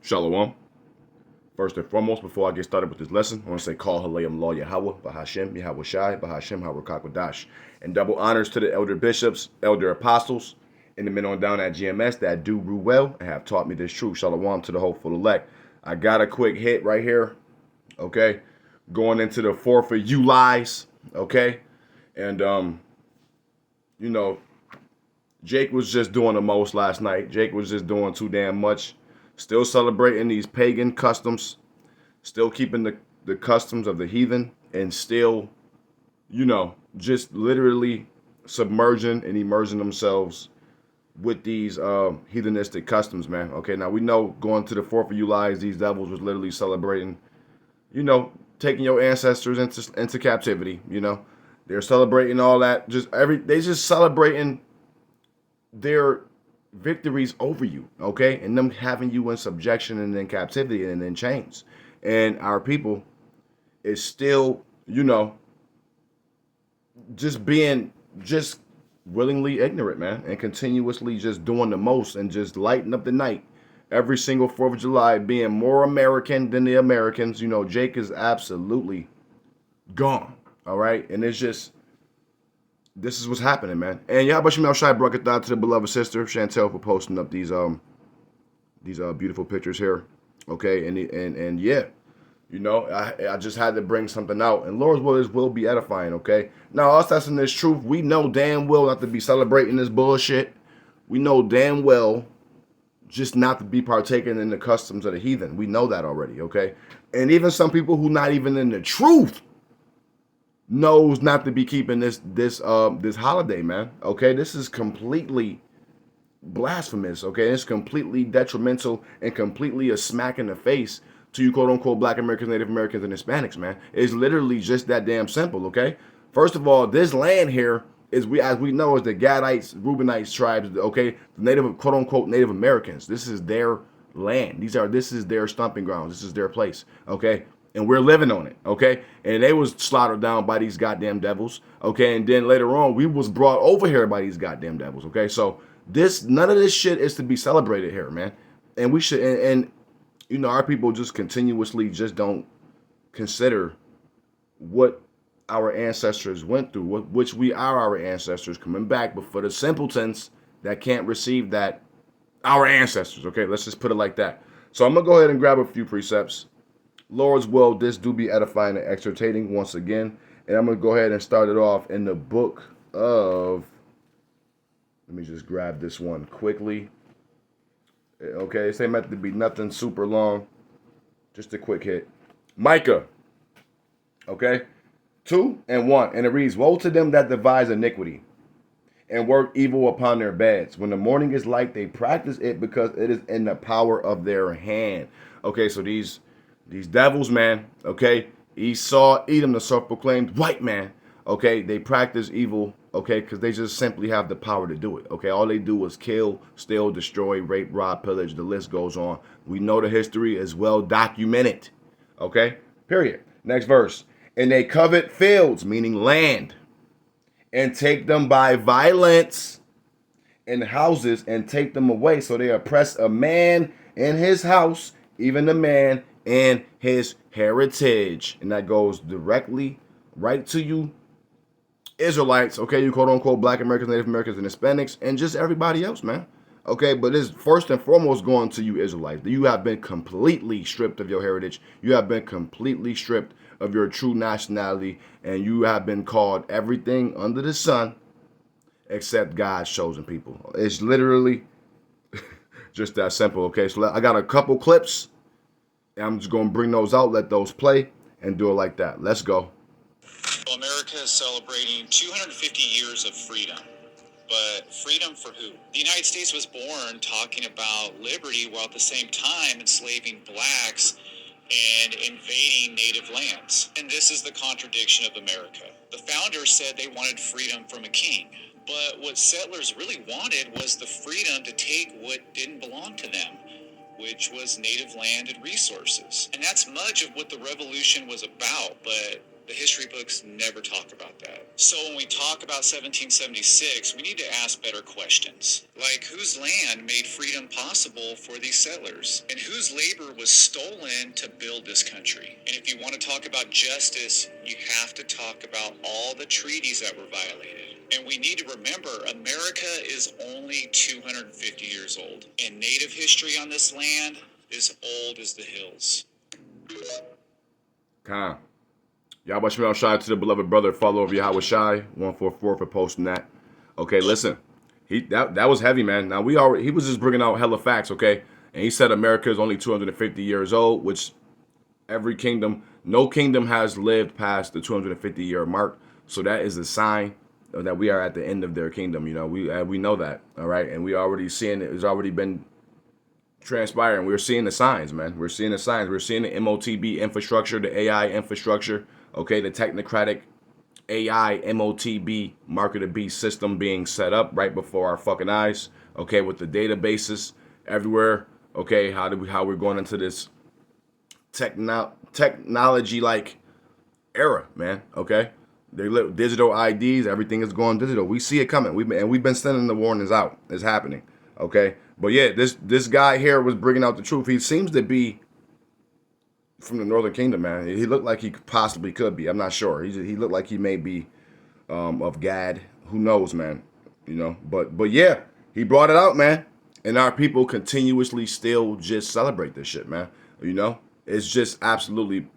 Shalom. First and foremost, before I get started with this lesson, I want to say call Halayim Law Yahweh, Bahashem, Yahweh Shai, Bahashem, Harakakadash. And double honors to the elder bishops, elder apostles, and the men on down at GMS that do rule well and have taught me this truth. Shalom to the hopeful elect. I got a quick hit right here, okay? Going into the 4th of July's, okay? And, you know, Jake was just doing the most last night. Jake was just doing too damn much. Still celebrating these pagan customs. Still keeping the customs of the heathen. And still, just literally submerging and immersing themselves with these heathenistic customs, man. Okay, now we know going to the 4th of July, these devils was literally celebrating, taking your ancestors into captivity, They're celebrating all that. They just celebrating their victories over you, okay? And them having you in subjection and in captivity and in chains. And our people is still, just willingly ignorant, man, and continuously just doing the most and just lighting up the night. Every single 4th of July being more American than the Americans. Jake is absolutely gone, all right? And it's just, this is what's happening, man. And Yahweh Shemel Shai Brakatah to the beloved sister Chantel for posting up these beautiful pictures here. Okay, and yeah, I just had to bring something out. And Lord's will be edifying, okay? Now, us that's in this truth, we know damn well not to be celebrating this bullshit. We know damn well just not to be partaking in the customs of the heathen. We know that already, okay? And even some people who not even in the truth knows not to be keeping this holiday, man. Okay, this is completely blasphemous. Okay, it's completely detrimental and completely a smack in the face to you, quote unquote, Black Americans, Native Americans, and Hispanics, man. It's literally just that damn simple. Okay, first of all, this land here is as we know is the Gadites, Reubenites tribes. Okay, the Native, quote unquote, Native Americans. This is their land. This is their stomping grounds. This is their place. Okay, and we're living on it, okay? And they was slaughtered down by these goddamn devils, okay? And then later on, we was brought over here by these goddamn devils, okay? So none of this shit is to be celebrated here, man. And we should, our people just continuously just don't consider what our ancestors went through, which we are our ancestors coming back, but for the simpletons that can't receive that, our ancestors, okay? Let's just put it like that. So I'm gonna go ahead and grab a few precepts. Lord's will, this do be edifying and exhortating once again. And I'm going to go ahead and start it off in the book of, let me just grab this one quickly. Okay, this ain't meant to be nothing super long. Just a quick hit. Micah. Okay, 2 and 1. And it reads, woe to them that devise iniquity and work evil upon their beds. When the morning is light, they practice it because it is in the power of their hand. Okay, so these devils, man, okay, Esau, Edom, the self-proclaimed white man, okay, they practice evil, okay, because they just simply have the power to do it, okay? All they do is kill, steal, destroy, rape, rob, pillage, the list goes on. We know the history is well documented, okay? Period. Next verse. And they covet fields, meaning land, and take them by violence, and houses, and take them away. So they oppress a man in his house, even the man and his heritage. And that goes directly right to you Israelites, okay, you quote unquote Black Americans, Native Americans, and Hispanics, and just everybody else, man. Okay, but it's first and foremost going to you Israelites. You have been completely stripped of your heritage. You have been completely stripped of your true nationality, and you have been called everything under the sun except God's chosen people. It's literally just that simple, okay? So I got a couple clips. I'm just going to bring those out, let those play, and do it like that. Let's go. America is celebrating 250 years of freedom. But freedom for who? The United States was born talking about liberty while at the same time enslaving blacks and invading native lands. And this is the contradiction of America. The founders said they wanted freedom from a king. But what settlers really wanted was the freedom to take what didn't belong to them, which was native land and resources. And that's much of what the revolution was about, but The history books never talk about that. So when we talk about 1776, we need to ask better questions. Like, whose land made freedom possible for these settlers? And whose labor was stolen to build this country? And if you want to talk about justice, you have to talk about all the treaties that were violated. And we need to remember, America is only 250 years old. And native history on this land is old as the hills. Khan. Y'all watch me on Shai to the beloved brother. Follow over Yahweh Shai 144 for posting that. Okay, listen. That was heavy, man. Now he was just bringing out hella facts, okay? And he said America is only 250 years old, which no kingdom has lived past the 250 year mark. So that is a sign that we are at the end of their kingdom. You know, we know that, all right? And we already seeing it. It's already been transpiring. We're seeing the signs, man. We're seeing the signs. We're seeing the MOTB infrastructure, the AI infrastructure. Okay, the technocratic AI MOTB mark of the beast system being set up right before our fucking eyes. Okay, with the databases everywhere. Okay, how we're going into this technology like era, man. Okay, digital IDs, everything is going digital. We see it coming. We've been sending the warnings out. It's happening. Okay, but yeah, this guy here was bringing out the truth. He seems to be from the Northern Kingdom, man. He looked like he possibly could be. I'm not sure. He looked like he may be of Gad. Who knows, man? You know. But yeah, he brought it out, man. And our people continuously still just celebrate this shit, man. You know, it's just absolutely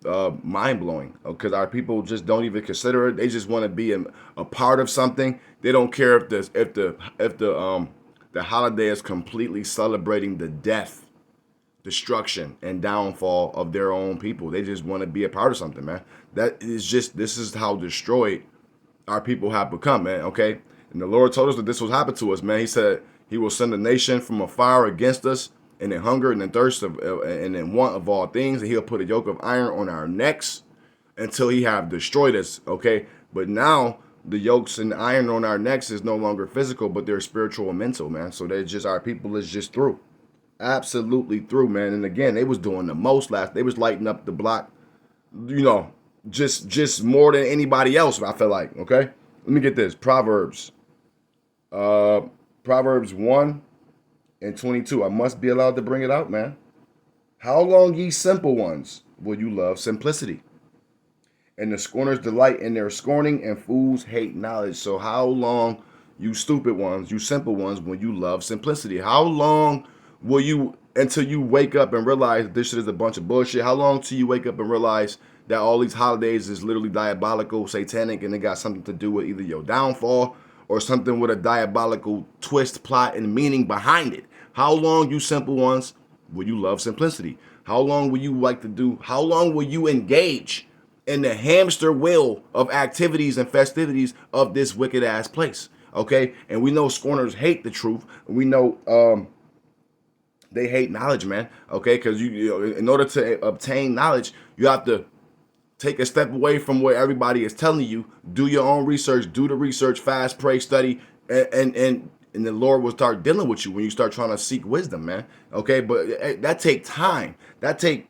mind blowing because our people just don't even consider it. They just want to be a part of something. They don't care if the holiday is completely celebrating the death, destruction, and downfall of their own people. They just want to be a part of something, man. This is how destroyed our people have become, man, okay? And the Lord told us that this will happen to us, man. He said he will send a nation from afar against us, and in hunger and in thirst and in want of all things, and he'll put a yoke of iron on our necks until he have destroyed us, okay? But now the yokes and iron on our necks is no longer physical, but they're spiritual and mental, man. So our people is just through. Absolutely through, man. And again, they was doing the most they was lighting up the block, you know, just more than anybody else, I feel like. Okay, let me get this. Proverbs 1:22. I must be allowed to bring it out, man. How long, ye simple ones, will you love simplicity? And the scorners delight in their scorning, and fools hate knowledge. So how long, you stupid ones, you simple ones, will you love simplicity? How long will you, until you wake up and realize this shit is a bunch of bullshit? How long till you wake up and realize that all these holidays is literally diabolical, satanic, and it got something to do with either your downfall or something with a diabolical twist, plot, and meaning behind it? How long, you simple ones, will you love simplicity? How long will you engage in the hamster wheel of activities and festivities of this wicked ass place? Okay, and we know scorners hate the truth. We know they hate knowledge, man. Okay, because you in order to obtain knowledge, you have to take a step away from what everybody is telling you. Do your own research. Do the research. Fast, pray, study, and the Lord will start dealing with you when you start trying to seek wisdom, man. Okay, but that take time. That take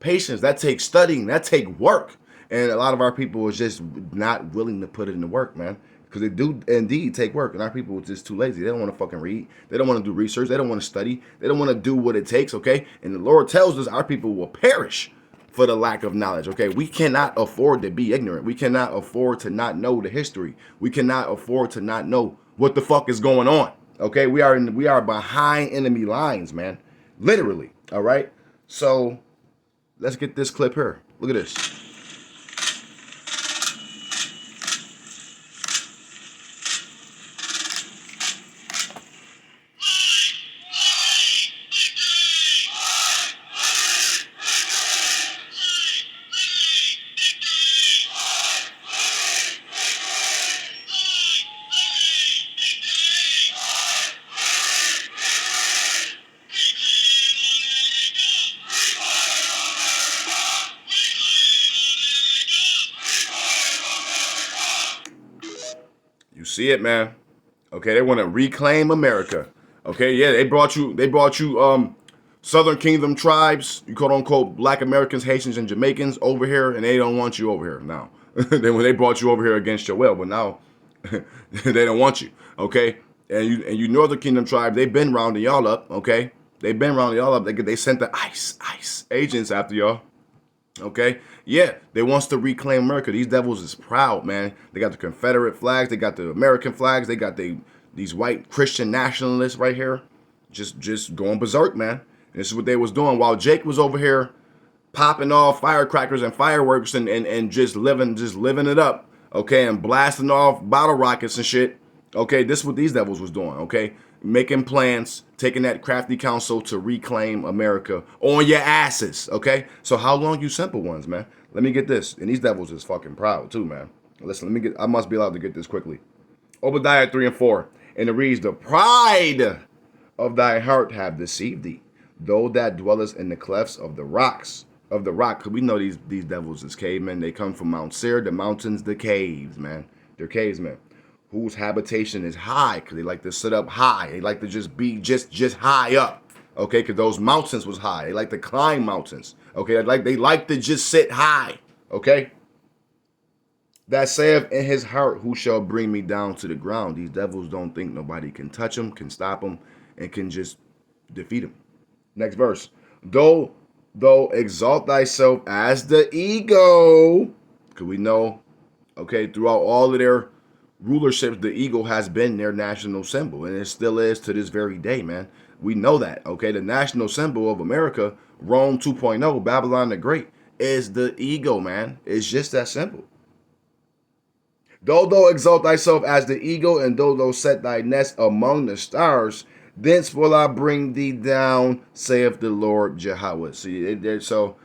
patience. That takes studying. That take work. And a lot of our people is just not willing to put it into work, man. Because they do indeed take work, and our people are just too lazy. They don't want to fucking read. They don't want to do research. They don't want to study. They don't want to do what it takes, okay? And the Lord tells us our people will perish for the lack of knowledge, okay? We cannot afford to be ignorant. We cannot afford to not know the history. We cannot afford to not know what the fuck is going on, okay? We are behind enemy lines, man. Literally, all right? So let's get this clip here. Look at this. You see it, man. Okay, they want to reclaim America. Okay, yeah, they brought you Southern Kingdom tribes, you quote unquote Black Americans, Haitians, and Jamaicans over here, and they don't want you over here now. than when they brought you over here against your will. But now they don't want you, okay? And you Northern Kingdom tribe, they've been rounding y'all up, okay? They've been rounding y'all up. They sent the ICE agents after y'all, okay? Yeah, they wants to reclaim America. These devils is proud, man. They got the Confederate flags. They got the American flags. They got these white Christian nationalists right here, just going berserk, man. And this is what they was doing while Jake was over here popping off firecrackers and fireworks and just living it up, okay, and blasting off bottle rockets and shit. Okay, this is what these devils was doing, okay? Making plans, taking that crafty counsel to reclaim America on your asses, okay? So how long you simple ones, man? Let me get this. And these devils is fucking proud too, man. Listen, I must be allowed to get this quickly. Obadiah 3 and 4. And it reads, the pride of thy heart have deceived thee, though that dwellest in the clefts of the rocks. Of the rock, because we know these devils is cavemen. They come from Mount Seir, the mountains, the caves, man. They're caves, man. Whose habitation is high, because they like to sit up high. They like to just be just high up, okay? Because those mountains was high. They like to climb mountains, okay? They like to just sit high, okay? That saith in his heart, who shall bring me down to the ground? These devils don't think nobody can touch them, can stop them, and can just defeat them. Next verse. Though exalt thyself as the ego, because we know, okay, throughout all of their rulerships, the eagle has been their national symbol, and it still is to this very day, man. We know that, okay? The national symbol of America, Rome 2.0, Babylon the Great, is the ego, man. It's just that simple. Though thou exalt thyself as the eagle, and though thou set thy nest among the stars, thence will I bring thee down, saith the Lord Jehovah. See, so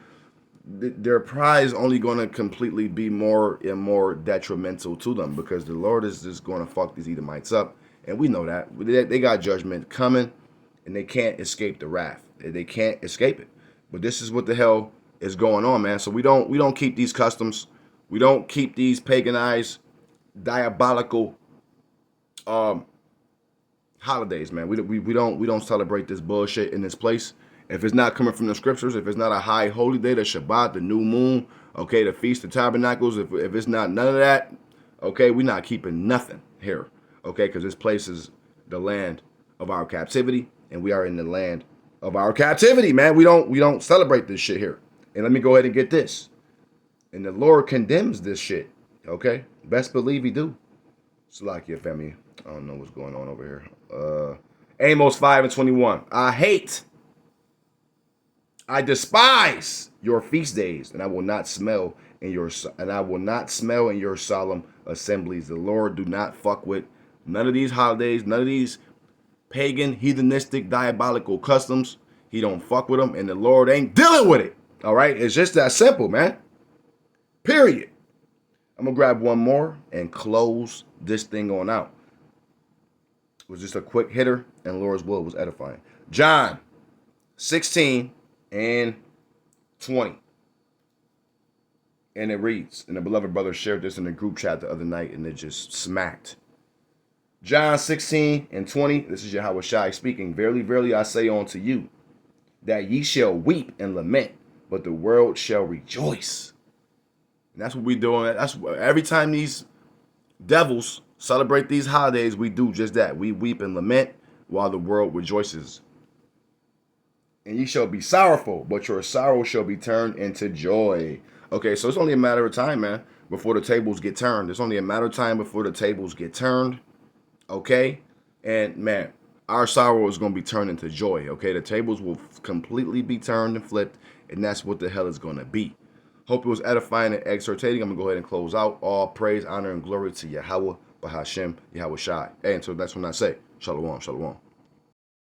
their pride is only going to completely be more and more detrimental to them, because the Lord is just going to fuck these Edomites up. And we know that. They got judgment coming, and they can't escape the wrath. They can't escape it. But this is what the hell is going on, man. So we don't keep these customs. We don't keep these paganized, diabolical holidays, man. We don't celebrate this bullshit in this place. If it's not coming from the scriptures, if it's not a high holy day, the Shabbat, the new moon, okay, the Feast of Tabernacles, if it's not none of that, okay, we're not keeping nothing here, okay, because this place is the land of our captivity, and we are in the land of our captivity, man. We don't celebrate this shit here. And let me go ahead and get this. And the Lord condemns this shit, okay? Best believe he do. Salakia, family. I don't know what's going on over here. Amos 5 and 21. I despise your feast days, and I will not smell in your solemn assemblies. The Lord do not fuck with none of these holidays, none of these pagan, heathenistic, diabolical customs. He don't fuck with them, and the Lord ain't dealing with it. All right? It's just that simple, man. Period. I'm going to grab one more and close this thing on out. It was just a quick hitter, and Lord's will was edifying. John 16 and 20. And it reads, and the beloved brother shared this in the group chat the other night, and it just smacked. John 16 and 20, this is Yahweh Shai speaking. Verily, verily, I say unto you, that ye shall weep and lament, but the world shall rejoice. And that's what we're doing. That's every time these devils celebrate these holidays, we do just that. We weep and lament while the world rejoices. And ye shall be sorrowful, but your sorrow shall be turned into joy. Okay, so it's only a matter of time, man, before the tables get turned. It's only a matter of time before the tables get turned. Okay? And, man, our sorrow is going to be turned into joy. Okay? The tables will completely be turned and flipped, and that's what the hell it's going to be. Hope it was edifying and exhortating. I'm going to go ahead and close out. All praise, honor, and glory to Yahweh, Bahashem, Yahweh Shai. Hey, until that's when I say, Shalom, Shalom.